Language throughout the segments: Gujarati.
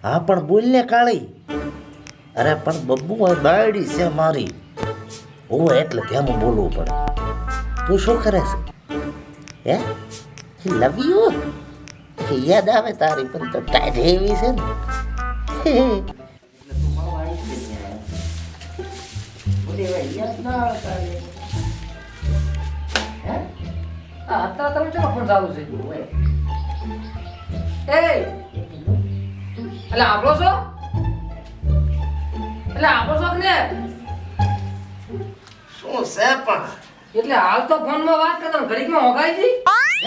હા પણ બોલ ને કાળી. અરે પણ બબ્બુ બાયડી છે મારી. ઓ એટલે ધ્યાન બોલવું પડે. તું શું કરે છે? હે લવ યુ. યાદ આવે તારી પણ તો ટાઈટ એવી છે ને. યાદ ના આવે તારી. અત્યારે તમે ચલો ફોન ચાલુ છે એ એટલે આપણો છો કે ને શું છે પણ? એટલે હાલ તો ફોનમાં વાત કરતા ઘડીકમાં હોગાઈ દી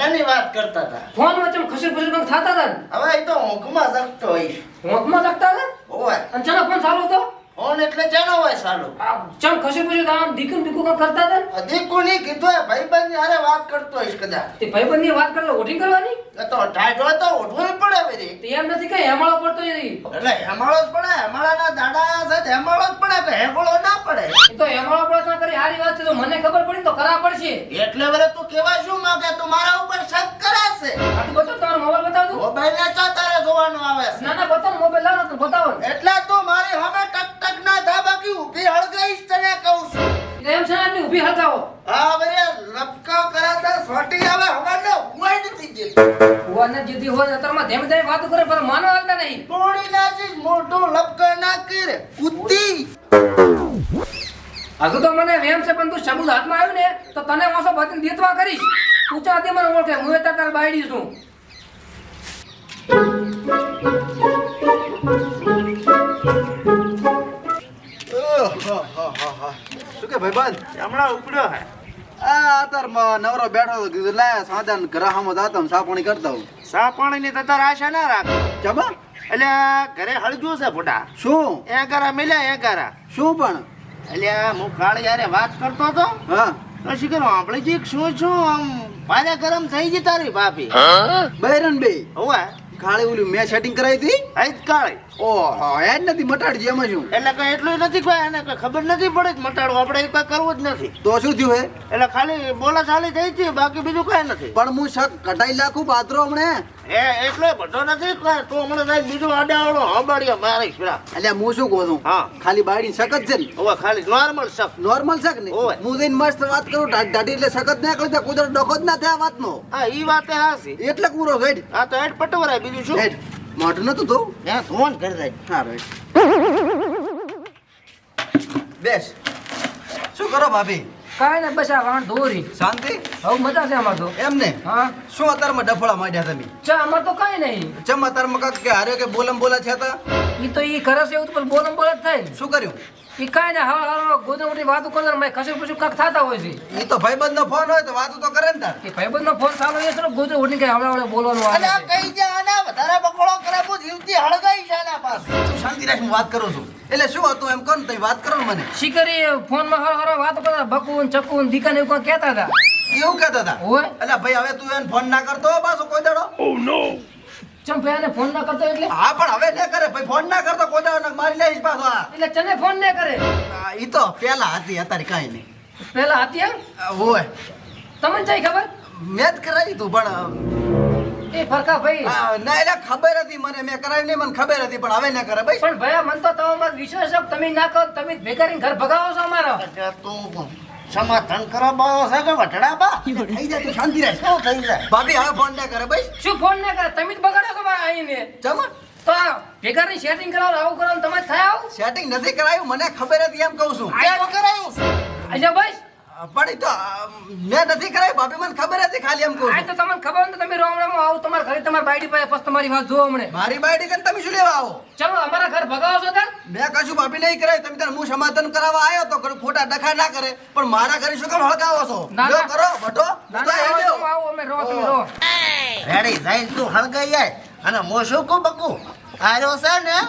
એની વાત કરતા હતા. ફોનમાં ચમ ખસી ખસી કંઈક થતા હતા ને હવે એ તો ઊંઘમાં જગતો હોય. હોંકમાં લખતા હતા ઓય અને ચલો ફોન ચાલુ હતો ફોન એટલે જાણો હોય સાલું. ચમ ખસી ખસી આમ દીકું દીકું કંઈક કરતા હતા ને દીકુ ની કીધું એ ભાઈબંધ ની હારે વાત કરતો હોઈશ કદાચ. તે ભાઈબંધની વાત કરતા ઓઠી કરવાની એ તો ટાઈટ હોય તો ઉઠવું પડે વળી. તે એમ નથી કે હેમાળો પડતો નથી એટલે હેમાળો જ પડે. હેમાળાના દાડા છે તો હેમાળો જ પડે કે હેમાળો ના પડે. એ તો હેમાળો પડતો કરી હારી વાત છે તો મને ખબર પડી તો કરા પડશે એટલે વરે તું કેવા શું માંગે? તું મારા ઉપર શક કરે છે. આ તો બતાવો તમારો મોબાઈલ બતાવો તો મોબાઈલ ને ચા તારે જોવાનું આવે છે? ના ના બતાવો મોબાઈલ લાવો તો બતાવો ને. એટલે તું મારી સામે ટક ટક ના ધાબાકી ઊભી હળગાઈશ તને કહું છું. એટલે એમ છે ને આટલી ઊભી હલકાવો હા ભઈ લપકાવ કરાતા સોટી આવે હવાને હુંય નથી જતી. ભગવાનને જીદી હોય અત્યારમાં ધેમ ધેમ વાતો કરે પણ માનવા આવતા નહીં તોડી નાખીશ મોટું લપકા ના કર કુત્તી. હજુ તો મને વેમ છે પણ તું શબ્દ હાથમાં આવ્યું ને તો તને ઓછો બતીને દેતવા કરીશ તું ચાતી મને ઓળખે હું એ તાર બાયડી છું શું કે ભાઈબંધ હમણાં ઉપડ્યો હે. આ અત્યારમાં નવરો બેઠો તો કીધું લાય સાદાન ગ્રાહમાં જાતા હું સાપણી કરતા હું સા પાણી ની તતાર આશા ના રાખ. જબા એટલે ઘરે હળજુ છે ફોટા. શું એ ગારા મિલ્યા એ ગારા. શું પણ એટલે હું કાળી યારે વાત કરતો હતો હા તો શીખર આપણે જી શું શું આમ પારે ગરમ થઈ ગઈ તારી ભાભી. બૈરન બે હોવે કાળી ઓલી મેં સેટિંગ કરાવી હતી આજ કાળી. ઓહો એ જ નથી મટાડજી એમાં શું એટલે કઈ એટલું નથી કોઈ એને કઈ ખબર નથી પડે કે મટાડવું આપણે એ કઈ કરવું જ નથી. તો શું થયું હે એટલે ખાલી બોલા ચાલી થઈ છે બાકી બીજું કઈ નથી. પણ હું શક કટાઈ લાખું પાત્રો હમણે એ એટલો બધો નથી કઈ તું હમણાં સાહેબ બીજું આડાવડો હંભાળ્યો મારી ફેરા. એટલે હું શું કહું છું હા. ખાલી બાયડી સખત છે ને હવે ખાલી નોર્મલ શક. નોર્મલ છે કે ઓવે. નહીં હું જઈને મસ્ત વાત કરું ઢાઢી એટલે સખત ના કરી દે કુદરત ડખો જ ના થાય આ વાતનો હા ઈ વાતે હાસી. એટલે પૂરો હેડ આ તો હેડ પટવરાય બીજું શું. હેડ મોઢું નતું તો ત્યાં ધોન કરી દે. હા રાઈટ બેસ શું કરો ભાભી કાંઈ ને બસ આ વાણ દોરી શાંતિ હવે મજા છે અમાર તો એમ ને હા શું અત્યારમાં ડફળા માંડ્યા તમે ચા અમાર તો કાંઈ નહીં ચમ અત્યારમાં કાક કે હાર્યો કે બોલમ બોલા છે તા ઈ તો ઈ કરે છે એવું તો પણ બોલમ બોલ જ થાય શું કર્યું ઈ કાંઈ ને હા હા ગોદમોટી વાતો કરે મેં ખસી પછી કાંક થતા હોય છે ઈ તો ભાઈબંધ નો ફોન હોય તો વાતો તો કરે ને તાર એ ભાઈબંધનો ફોન ચાલુ છે ને ગોદમોટી કે હવડા બોલવાનું આવે અલ્યા છે કઈ જા આના વધારે બકોળો કરે હું જીવતી હળગાઈ છે આના પાસે. તું શાંતિ રાખ હું વાત કરું છું એટલે શું હતું એમ કહો ને તઈ વાત કરો ને મને શીકરી ફોનમાં હર હર વાતો કરતા બકુન ચકુન દીકન એવું કાંઈ કહેતા હતા એવું કહેતા હતા ઓય એટલે ભાઈ હવે તું એને ફોન ના કરતો પાછો કોઈ દાડો ચમ ભાઈને ફોન ના કરતો એટલે હા પણ હવે ન કરે ભાઈ ફોન ના કરતો કોઈ દાડો મારી લઈશ પાછો આ એટલે ચને ફોન ન કરે ઈ તો પેલા હતી અત્યારે કાંઈ નહીં પેલા હતી એમ હોય તમને જઈ ખબર મેં જ કરાવી તું પણ એ ફરકા ભાઈ ના એટલે ખબર હતી મને મેં કરાવી નહીં મને ખબર હતી પણ હવે ના કરે ભાઈ પણ ભયા મન તો તમારો વિશ્વાસ છે તમે ના કરો તમે ભેગા રહીને ઘર ભગાવો છો અમારો અચ્છા તું સમાધાન કરવા બાવો છે કે વઢડા બા? થઈ જાય તું શાંતિ રાખ શું થઈ જાય? ભાભી હવે ફોન ના કરે ભાઈ શું ફોન ના કરે તમે જ બગાડો છો મારા આઈને જમા તો ભેગા રહીને સેટિંગ કરાવો આવું કરો ને તમે થાય આવું સેટિંગ નથી કરાયું મને ખબર હતી એમ કહું છું ક્યાં કરાયું છે? અજા બસ પણ ઈ તો મેં નથી કરાયું ભાભી મને ખબર હતી ખાલી એમ કહું આ તો છું તમને ખબર ને તમે રોમડામાં આવો તમારા ઘરે તમારી બાયડી પાસે પછી તમારી વાત જોવો હમણે મારી બાયડી કન તમે શું લેવા આવો ચલો અમારા ઘર ભગાવો છો તાર મેં કશું ભાભી નહીં કરાય તમે તાર હું સમાધાન કરાવવા આવ્યો તો ખોટા ડખા ના કરે પણ મારા ઘરે શું કામ હળગાવો છો ના, લ્યો ના. કરો બટો ના તો ના એ લ્યો. આવો અમે રો તમે રો રેડી જઈને તું હળગાઈ આય અને મોશું કો બકુ આયો છે ને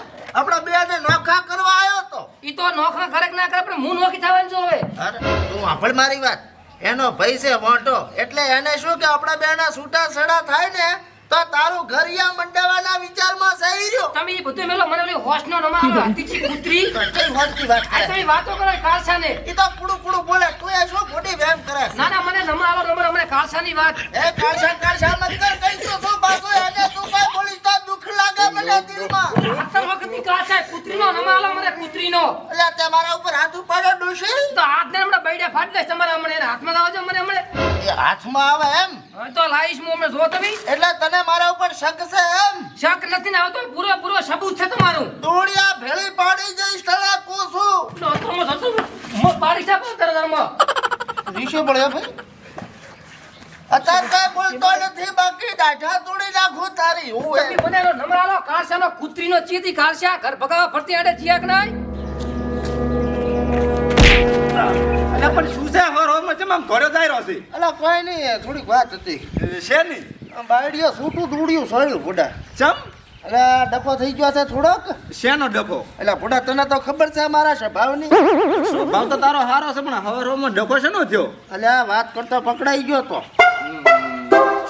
આપણા બે ને નોખા કરવા આવ્યો તો. ઈ તો નોખા ખરેક ના કરે પણ હું નોખી થવાનું જો હવે અરે તું સાંભળ મારી વાત. એનો ભાઈ છે મોટો એટલે એને શું કે આપણા બેના છૂટા છડા થાય ને તો તારું ઘરિયા મંડાવાના વિચારમાં સહી રહ્યો. તમે ઈ બધું મેલો મને ઓલી હોશનો નમારો હતીજી કૂતરી કઈ વાતની વાત આ તો કરે? ઈ વાતો કરે કાળસાને ઈ તો કુડું કુડું બોલે. તું એ શું ખોટી વહેમ કરે છે? ના ના મને નમારો નંબર મને કાળસાની વાત એ કાળસા મત કર. કઈ તું શું પાછું એને તું કઈ બોલીશ તો દુઃખ લાગે મને દિલમાં. આ તો ઈ કાચા કૂતરીનો નમાલો મને કૂતરીનો અલ્યા તે મારા ઉપર હાથ ઉપાડ્યો ડોશી તો હાથને હમણાં બૈડા ફાડી દઈશ તમારા હમણાં એના હાથમાં આવજો મને હમણાં એ હાથમાં આવે એમ હવે તો લાઈશ હું હમણાં જો તમે એટલે તને મારા ઉપર શક છે એમ શક નથી ને આવતો પૂરો સબૂત છે તમારું દોડિયા ભેળી પાડી જઈશ તને પૂછું ડોક્ટરમાં જતો મો પાડી છે પણ તરતમાં રીશો પડ્યો ભાઈ અત્યારે કઈ બોલતો નથી બાકી દાઢા તોડી નાખું તારી હું તમે બનેલો નમરાલો કાળસાનો કૂતરીનો ચીતી કાળસા ઘર ભગાવા ફરતી આડે જીયાક નાય અલ્યા પણ શું છે હવારમાં ચમ આમ ઘરે જાય રહ્યો છે અલા કોઈ નહીં થોડીક વાત હતી છે નહીં બાયડીઓ છૂટું દોડ્યું સળ્યું ભૂડા ચમ એટલે ડફો થઈ ગયો છે થોડોક શેનો ડખો એટલે ભૂડા તને તો ખબર છે મારા સ્વભાવની સ્વભાવ તો તારો હારો છે પણ હવારમાં ડખો શેનો થયો એટલે આ વાત કરતો પકડાઈ ગયો તો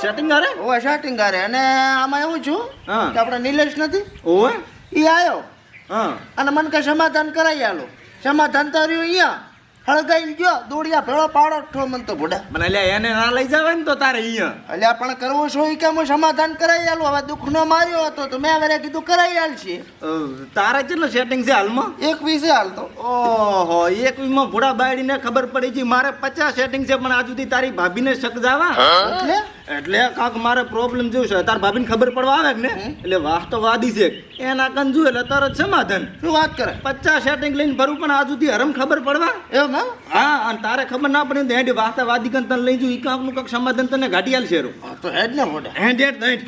સેટિંગ કરે ઓવે સેટિંગ કરે અને આમાં એવું છું હા. કે આપણે નિલેશ નથી ઓય ઈ આવ્યો હા અને મને કે સમાધાન કરાવી આલો સમાધાન તો રહ્યું અહીંયા હળગાઈ ગયો દોડિયા ભેળો પાડો ઠો મને તો ભૂડા મને અલ્યા એને ના લઈ જાવે ને તો તારે અહીંયા એટલે પણ કરવું શું ઈ કે હું સમાધાન કરાવી આલું હવે દુઃખનો માર્યો હતો તો મેં હવે કીધું કરાવી આલશે તારે કેટલું સેટિંગ છે હાલમાં 21 હાલતો ઓહો એક વીમાં ભૂડા બાયડીને ખબર પડી છે મારે 50 સેટિંગ છે પણ આ સુધી તારી ભાભીને શક જાવા એટલે એટલે કાંક મારે પ્રોબ્લેમ જેવું છે તાર ભાભીને ખબર પડવા આવે કે ને એટલે વાહ તો વાદી છે એના કંજુ એટલે તરત સમાધાન શું વાત કરે 50 સેટિંગ લઈને ફરું પણ આ સુધી હરમ ખબર પડવા એમ એમ હા અને તારે ખબર ના પડે તો હેડી વાસ્તા વાદી કન તને લઈ જુ ઈ કાંકનું કાંક સમાધાન તને ગાડી આલ શેરો હા, તો હેડ ને ભૂડા હેડ હેડ હેડ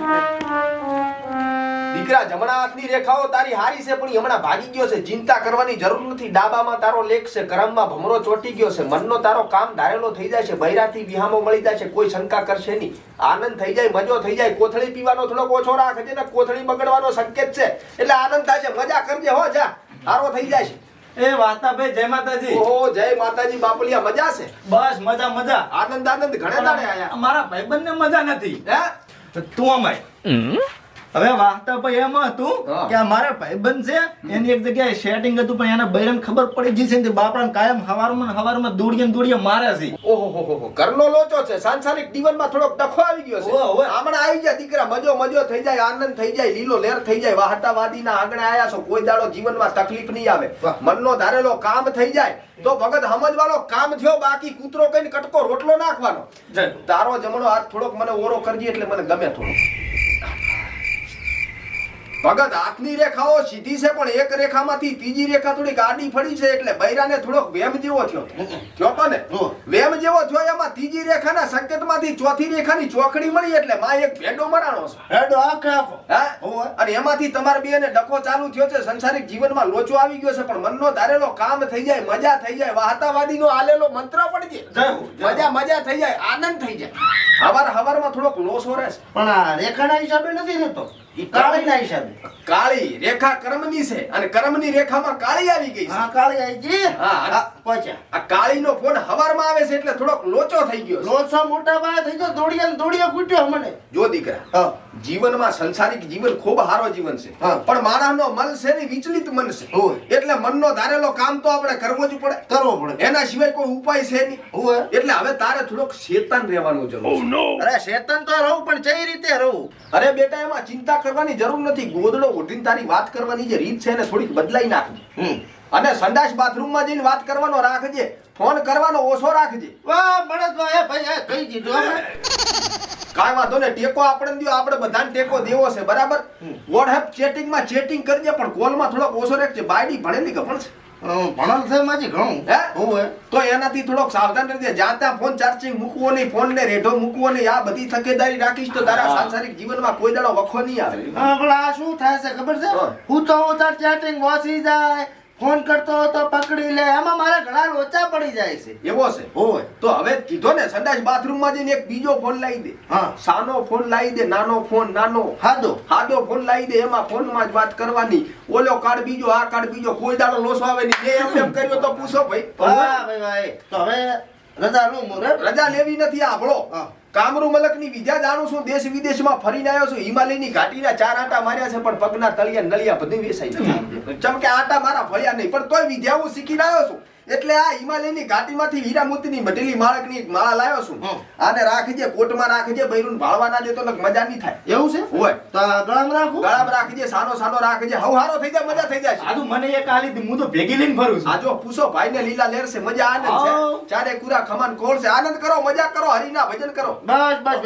દીકરા જમણા હાથની રેખાઓ તારી હારી છે પણ ઈ હમણાં ભાગી ગયો છે ચિંતા કરવાની જરૂર નથી ડાબામાં તારો લેખ છે કરમમાં ભમરો ચોટી ગયો છે મનનો તારો કામ ધારેલો થઈ જાય છે બૈરાથી વિહામો મળી જાય છે કોઈ શંકા કરશે નહીં આનંદ થઈ જાય મજો થઈ જાય કોથળી પીવાનો થોડોક ઓછો રાખજે ને કોથળી બગડવાનો સંકેત છે એટલે આનંદ થાય છે મજા કરજે હો જા સારો થઈ જાય છે એ વાસ્તા ભાઈ જય માતાજી ઓહો જય માતાજી બાપલિયા મજા છે બસ મજા મજા આનંદ આનંદ ઘણે દાડે આયા મારા ભાઈબંધને મજા નથી હે તું અમાય હવે વાસ્તા ભાઈ એમ હતું હા. કે આ મારા ભાઈબંધ છે એની એક જગ્યાએ સેટિંગ હતું પણ એના બૈરાને ખબર પડી ગઈ છે ને તે બાપરાને કાયમ હવારમાં દોડીએ મારે છે ઓહો હો હો ઘરનો લોચો છે સાંસારિક જીવનમાં થોડોક ડખો આવી ગયો છે ઓહો, ઓહો. હમણાં આવી જાય દીકરા મજો થઈ જાય આનંદ થઈ જાય લીલો લેર થઈ જાય વાહટાવાદીના આંગણે આયા છો કોઈ દાડો જીવનમાં તકલીફ નહીં આવે વાહ. મનનો ધારેલો કામ થઈ જાય તો ભગત સમજવાનો કામ થયો બાકી કૂતરો કઈને કટકો રોટલો નાખવાનો જય. તારો જમણો હાથ થોડોક મને ઓરો કરજે એટલે મને ગમે થોડો ભગત હાથની રેખાઓ સીધી છે પણ એક રેખામાંથી ત્રીજી રેખા થોડીક આડી ફળી છે એટલે બૈરાને થોડોક વેમ જેવો થયો તો ને હો. વેમ જેવો થયો એમાં ત્રીજી રેખાના સંકેતમાંથી ચોથી રેખાની ચોકડી મળી એટલે માં એક ભેડો મરાણો છે હેડો આખે આખો હા? હોવે. અને એમાંથી તમારે બેને ડખો ચાલુ થયો છે સંસારિક જીવનમાં લોચો આવી ગયો છે પણ મનનો ધારેલો કામ થઈ જાય મજા થઈ જાય વાહતાવાદીનો આલેલો મંત્ર પડી જય જાય હો, જય હો. મજા થઈ જાય આનંદ થઈ જાય હવારમાં થોડોક લોસો રહેશે પણ આ રેખાના હિસાબે નથી રહેતો ઈ કાળીના હિસાબે કાળી રેખા કર્મની છે અને કર્મની રેખામાં કાળી આવી ગઈ છે હા કાળી આઈજી હા, અને પહોંચ્યા આ કાળીનો ફોન હવારમાં આવે છે એટલે થોડોક લોચો થઈ ગયો છે લોચો મોટા ભાઈ થઈ ગયો દોડિયા કૂટ્યો મને જો દીકરા હા જીવનમાં સંસારિક જીવન ખૂબ સારો જીવન છે હા. પણ માણસનો મન છે ને વિચલિત મન છે હોય. એટલે મનનો ધારેલો કામ તો આપણે કરવો જ પડે કરવો પડે એના સિવાય કોઈ ઉપાય છે નહીં હોય. એટલે હવે તારે થોડોક શેતાન રહેવાનું જરૂર છે અરે શેતન તો રહું પણ કઈ રીતે રહું અરે બેટા એમાં ચિંતા કરવાની જરૂર નથી ગોદડો ઉઠીને તારી વાત કરવાની જે રીત છે ને થોડીક બદલાઈ નાખજે અને સંડાસ બાથરૂમમાં જઈને વાત કરવાનો રાખજે ફોન કરવાનો ઓછો રાખજે વાહ બળદભાઈ ભાઈ કહી દીધું હવે. કાંઈ વાંધો ને ટેકો આપણે દ્યો આપણે બધાને ટેકો દેવો છે બરાબર વોટ્સએપ ચેટિંગમાં ચેટિંગ કરજે પણ કોલમાં થોડોક ઓછો રાખજે બાયડી ભણેલી ખબર છે ભણલ છે માજી ઘણું હે? હોય તો એનાથી થોડોક સાવધાન રહેજે જ્યાં ત્યાં ફોન ચાર્જિંગ મૂકવો નહીં ફોન ને રેઢો મૂકવો નહીં આ બધી તકેદારી રાખીશ તો તારા સાંસારિક જીવનમાં કોઈ દાડો વખો નહીં આવે હા, પણ આ શું થાય છે ખબર છે હા. હું તો તાર ચેટિંગ વાંચી જાય ફોન કરતો તો પકડી લે એમાં મારે ઘણા લોચા પડી જાય છે એવો છે હોય તો હવે કીધો ને સંડાસ બાથરૂમમાં જઈને એક બીજો ફોન લાવી દે હા સાનો ફોન લાવી દે નાનો ફોન નાનો હાદો સાદો ફોન લાવી દે એમાં ફોનમાં જ વાત કરવાની ઓલો કાર્ડ બીજો આ કાર્ડ બીજો કોઈ દાડો લોસો આવે નહીં મેં એમ કર્યો તો પૂછો ભાઈ વાહ ભાઈ ભાઈ તો હવે રજા લઉં મોરે રજા લેવી નથી આભળો હા. કામરૂ મલકની વિદ્યા જાણું છું દેશ વિદેશમાં ફરીને આવ્યો છું હિમાલયની ઘાટીના 4 આંટા માર્યા છે પણ પગના તળિયા નળિયા બધું વેસાઈ ગયા ચમ કે આંટા મારા ફળ્યા નહીં પણ તોય વિદ્યા હું શીખીને આવ્યો છું એટલે આ હિમાલયની ઘાટીમાંથી હીરા મોતીની મઢેલી માળકની એક માળા લાવ્યો છું. આને રાખજે, કોટમાં રાખજે, બૈરું ભાળવા ના દેતો ને મજા નહીં થાય. એવું છે હોય તો આ ગળામાં રાખું ગળામાં રાખજે, સાનો સાનો રાખજે, હવહારો થઈ જાય, મજા થઈ જાય. આજુ મને એક આલી દી, હું તો ભેગી લઈને ફરું છું. આ જો પૂછો ભાઈને લીલા લેર છે, મજા આનંદ છે. આવો. ચારે કુરા ખમાન કોળ છે, આનંદ કરો, મજા કરો, હરિના ભજન કરો. બસ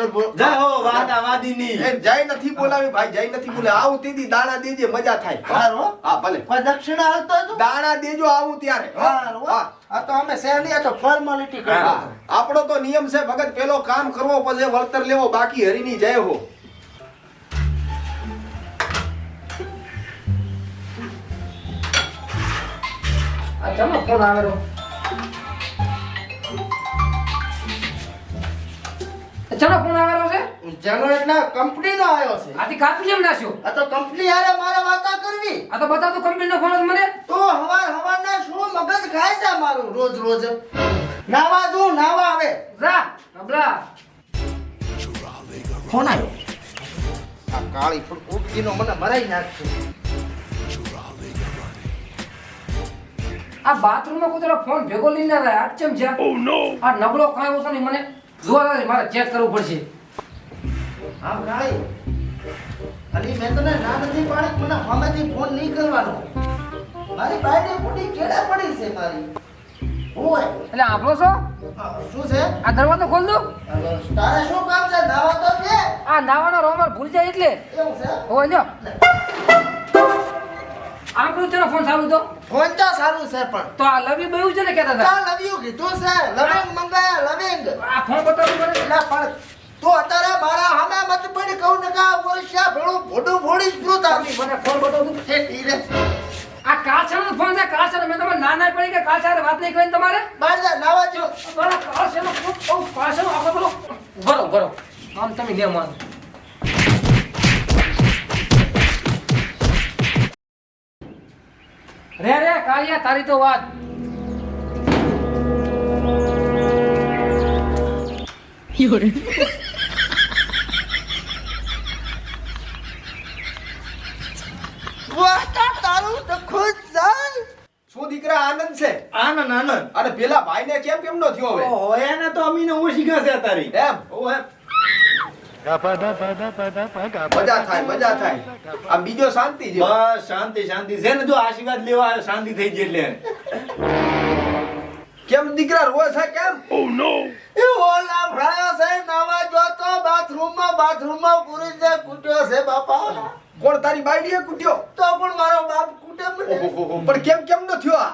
જય હો વાદા વાદીની. એ જય નથી બોલાવી ભાઈ, જય નથી બોલાવી. આવું તેદી દાણા દેજે, મજા થાય. હારું. હા ભલે, કોઈ દક્ષિણા હાલતો હતો? દાણા દેજો આવું ત્યારે. હારું. હા. આ તો અમે શહેરની આ તો ફોર્માલિટી હા. કરતા. આપણો તો નિયમ છે ભગત, પેલો કામ કરવો પછી વળતર લેવો, બાકી હરિની જય હો. આ ચલો ફોન આવેલો. ચલો ફોન આવેલો છે. જનો એટલે કંપનીનો આવ્યો છે. આથી કાપી જેમ નાખ્યો. આ તો કંપની હારે મારે વાતા કરવી. આ તો બતા તો કંપનીનો ફોન જ મને. તો હવારના શું મગજ ખાય છે મારું રોજ રોજ. નાવા દઉં, નાવા આવે. જા અબલા. ફોન આવ્યો. આ કાળી પણ ઉગીનો મને મરાઈ નાખશે. આ બાથરૂમમાં કોઈ તારો ફોન ભેગો લઈને આવે. આ ચમ છે. આ નબળો કાંઈ ઓછો નહીં, મને જોવા દે, મારે ચેક કરવું પડશે. હા કાળી. અલી મેં તને ના નથી પાડી, મને સામેથી ફોન નહીં કરવાનો. મારી બાયડી ફૂટી કેડા પડી છે મારી. ઓય એટલે આપણો છો? શું છે? આ દરવાજો ખોલ દો. તારે શું કામ છે? નાવા તો છે. આ નાવાનો રોમર ભૂલ જાય એટલે. એવું છે? હોય લ્યો. આપણું છે ને ફોન ચાલુ તો. ફોન તો સારું છે પણ તો આ લવી બહુ છે ને કહેતા હતા. લવ યુ કીધું છે. લવિંગ મંગાયા લવિંગ. આ ફોન બતાવું મને. એટલે પણ તું અત્યારે મારા સામે મત પડી કહું ને કા વર્ષા ભેળું ભોડું ભોડી જ પ્રું તારી. મને ફોન બતાવું. એ ઈરે આ કાળછાનો ફોન છે. કાળછાનો મેં તમને ના ના પડી કે કાળછારે વાત નહીં કરી તમારે. બહાર જા નાવા જો. બરાબર, કાળછાનો ફોન. ઓ કાળછાનો આપણે પેલો બરો બરો. આમ તમે લે માન. રે રે કાળિયા, તારી તો વાત. વાતા તારું તો ખુદ જાન. શું દીકરા આનંદ છે? આનંદ આનંદ. અને પેલા ભાઈને કેમ નો થયો હવે? ઓહો એને તો અમીને ઓછી ગાશે તારી. એમ ઓહે મજા થાય. આ બીજો શાંતિ છે. બસ શાંતિ શાંતિ છે ને. જો આશીર્વાદ લેવા આવ્યો, શાંતિ થઈ ગઈ એટલે. કેમ દીકરા રોય છે કેમ? એ ઓલા ભરાયો છે નાવા જો તો બાથરૂમમાં પૂરી જાય કૂટ્યો છે બાપા. કોણ તારી બાયડીએ કૂટ્યો? તો પણ મારો બાપ કૂટે મને. ઓહોહો, પણ કેમ નો થયો આ?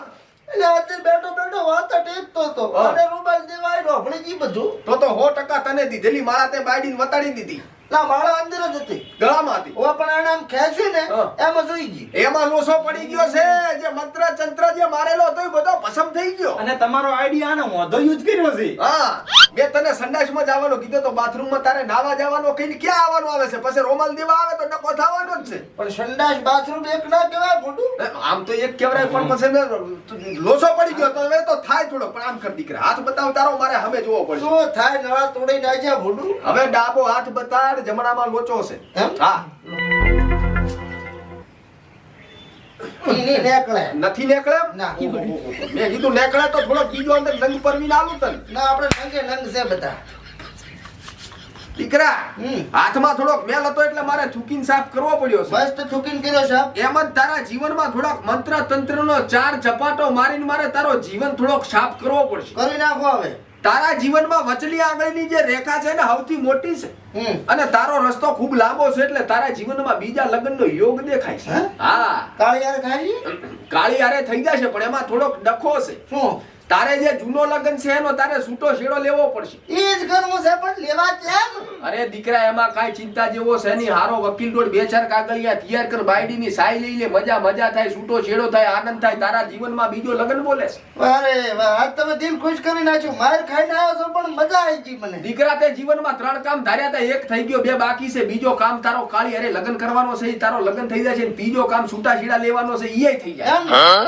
એટલે આજે બેઠો વાત ટેકતો તો હા. અને રૂમાલ દેવાય ઢોકળી જી બધું. તો 100% તને દીધેલી માળા તે બાયડીને વતાડી દીધી. ના માળા અંદર જ હતી. ગળામાં હતી. ઓ પણ એને આમ ખેંચ્યું ને હા. એમાં જોઈ ગઈ. એમાં લોસો પડી ગયો છે. જે મંત્ર ચંત્ર જે મારેલો હતો એ બધો ભસ્મ થઈ ગયો. અને તમારો આઈડિયા આનો વાંધો યુઝ કર્યો છે. હા, મેં તને સંડાસમાં જવાનું કીધું તો બાથરૂમમાં તારે નાવા જવાનું કહીને ક્યાં આવવાનું આવે છે? પછી રોમાલ દેવા આવે તો ડકો થવાનો જ છે. પણ સંડાસ બાથરૂમ એક ના કહેવાય મોટું. આમ તો એક કહેવાય પણ પછી મેં લોસો પડી ગયો તો હવે તો થાય થોડો. પણ આમ કર દીકરા, હાથ બતાવ તારો, મારે હવે જોવો પડશે. શું થાય નળા તોડી નાખ્યા મોટું. હવે ડાબો હાથ બતાડ, જમણામાં લોચો છે. એમ? હા, ઈની નીકળે. નથી નીકળે એમ? ના. મેં કીધું નીકળે તો થોડો બીજો અંદર લંગ પરવીને આલું તને. ના આપણે નંગે નંગ છે બધા. દીકરા, હમ. હાથમાં થોડોક મેલ હતો એટલે મારે થૂકીને સાફ કરવો પડ્યો છે. મસ્ત થૂકીને કર્યો સાહેબ. એમ જ તારા જીવનમાં થોડોક મંત્ર તંત્રનો 4 ઝપાટો મારીને મારે તારો જીવન થોડોક સાફ કરવો પડશે. કરી નાખો હવે. તારા જીવનમાં વચલી આગળની જે રેખા છે ને સૌથી મોટી છે. હમ. અને તારો રસ્તો ખૂબ લાંબો છે એટલે તારા જીવનમાં બીજા લગ્નનો યોગ દેખાય છે. હે? હા, કાળી યાર ખાઈ. કાળી હારે થઈ જશે પણ એમાં થોડોક ડખો છે. શું? તારે જે જૂનો લગ્ન છે એનો તારે છૂટો છેડો લેવો પડશે. ઈ જ કરવું છે પણ લેવા કેમ? અરે દીકરા, એમાં કાંઈ ચિંતા જેવો છે નહીં. હારો વકીલ જોડ 2-4 કાગળિયા તૈયાર કર, બાયડીની સાઈ લઈ લે, મજા થાય, છૂટો છેડો થાય, આનંદ થાય. તારા જીવનમાં બીજો લગ્ન બોલે છે. અરે વાહ, આજ તમે દિલ ખુશ કરી નાખ્યું. માર ખાઈને આવ્યો છો પણ મજા આવી ગઈ મને. દીકરા, તે જીવનમાં 3 કામ ધાર્યા હતા, એક થઈ ગયો, 2 બાકી છે. બીજો કામ તારો કાળી હારે લગ્ન કરવાનો છે, ઈ તારો લગ્ન થઈ જાય છે. અને ત્રીજો કામ છૂટા છેડા લેવાનો છે, ઈ થઈ જાય. એમ?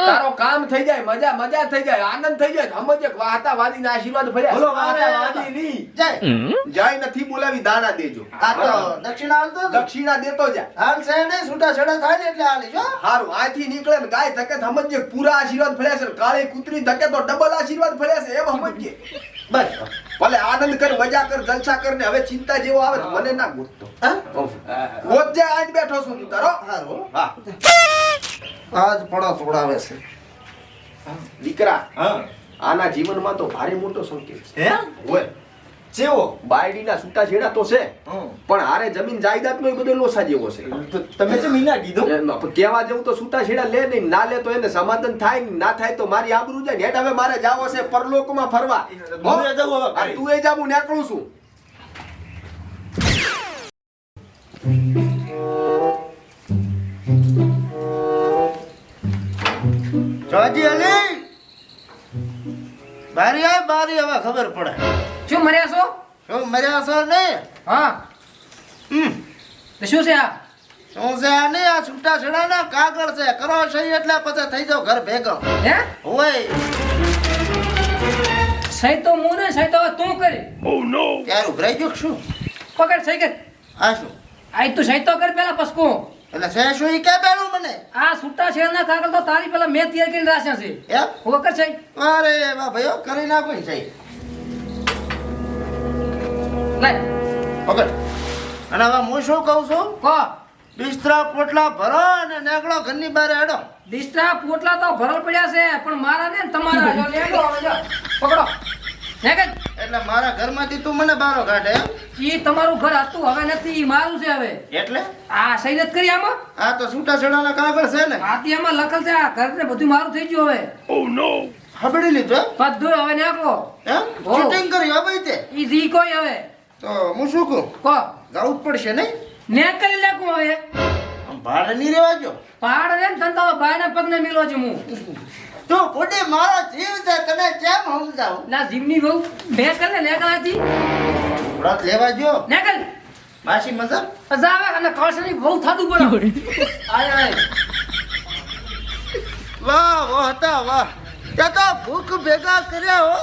તારો કામ થઈ જાય, મજા થઈ જાય, આનંદ થઈ સમજે વાહતા વાદીના આશીર્વાદ ભર્યા બોલો, વાહતા વાહતા વાદી નહીં જય જય નથી બોલાવી દાણા દેજો આ તો દક્ષિણા હાલતો હતો. દક્ષિણા દેતો જા હાલ છે ને છૂટા છેડા થાય ને એટલે હાલીશ હો. હારું આથી નીકળે ને ગાય ધકે સમજે પૂરા આશીર્વાદ ફળ્યા છે કાળી કૂતરી ધકે તો ડબલ આશીર્વાદ ફળ્યા છે એમ સમજે બસ ભલે આનંદ કર મજા કર જલસા કર ને હવે ચિંતા જેવો આવે તો મને ના ગોતતો હા? ગોતજે આજ બેઠો છું તું તારો હારું. હા આજ પડો તોડાવે છે દીકરા હા આના જીવનમાં તો ભારે મોટો સંકેત છે હે હોય ચેવો બાયડીના છૂટા છેડા તો છે હમ. પણ હારે જમીન જાયદાદનો એ બધો લોસા જેવો છે તો તમે છે મીના કીધું એમાં પણ કહેવા જેવું તો છૂટા છેડા લે નહીં ના લે તો એને સમાધાન થાય ને ના થાય તો મારી આબરૂ જાય ને હેઠ હવે મારે જાવો છે પરલોકમાં ફરવા હું એ જાઉં હવે આ તું એ જા હું નીકળું છું જોજી અલી બારી આય બારી હવે ખબર પડે શું મર્યા છો શું મર્યા છો નહીં હા તો શું છે આ શું છે આ નહીં આ છૂટા છેડાના કાગળ છે કરો સહી એટલે પછી થઈ જાવ ઘર ભેગો હે હોય સહી તો હું ને સહી તો હવે તું કરી ત્યારે ઉભરાઈ ગયો કે શું પકડ સહી કર આ શું આઈ તું સહી તો કર પેલા પસકો એટલે છે શું ઈ કે બેલું મને આ છૂટા છેડના કાગળ તો તારી પેલા મેં તૈયાર કરીને રાખ્યા છે એમ હું કર સહી અરે વાહ ભાઈઓ કરી નાખો ને સહી લાય પકડ અને હવે હું શું કહું છું કો બિસ્તરા પોટલા ભરો અને નીકળો ઘરની બહાર હેડો દિસ્તા પોટલા તો ભરલ પડ્યા છે પણ મારા ને તમારા જો લેડો હવે જો પકડો ને કે એટલે મારા ઘરમાંથી તું મને બારો કાઢે એમ ઈ તમારું ઘર હતું હવે નથી ઈ મારું છે હવે એટલે આ સહી નથી કરી આમાં આ તો છૂટા છેડાના કાગળ છે ને આથી આમાં લખલ છે આ ઘર ને બધું મારું થઈ ગયું હવે હબડી લીધું એમ? બધું હવે નાખો એમ હો. શૂટિંગ કર્યું હવે તે ઈ જી કોઈ હવે તો હું શું કહું કો જવું જ પડશે નહીં ને કરી નાખું હવે આમ ભાડે નહીં રહેવા જો પહાડ રે ને તને તો બાયના પગને મિલો છે હું તું ખોટી મારો જીવ છે તને કેમ સમજાવું લા જીમની બહુ બે કર ને હતી વ્રત લેવા જો ને કર માસી મજા અજાવે અને કળશની બહુ થાતું પડે આય આય વાહ વાહ હતા વાહ તે તો ભૂખ ભેગા કર્યા હો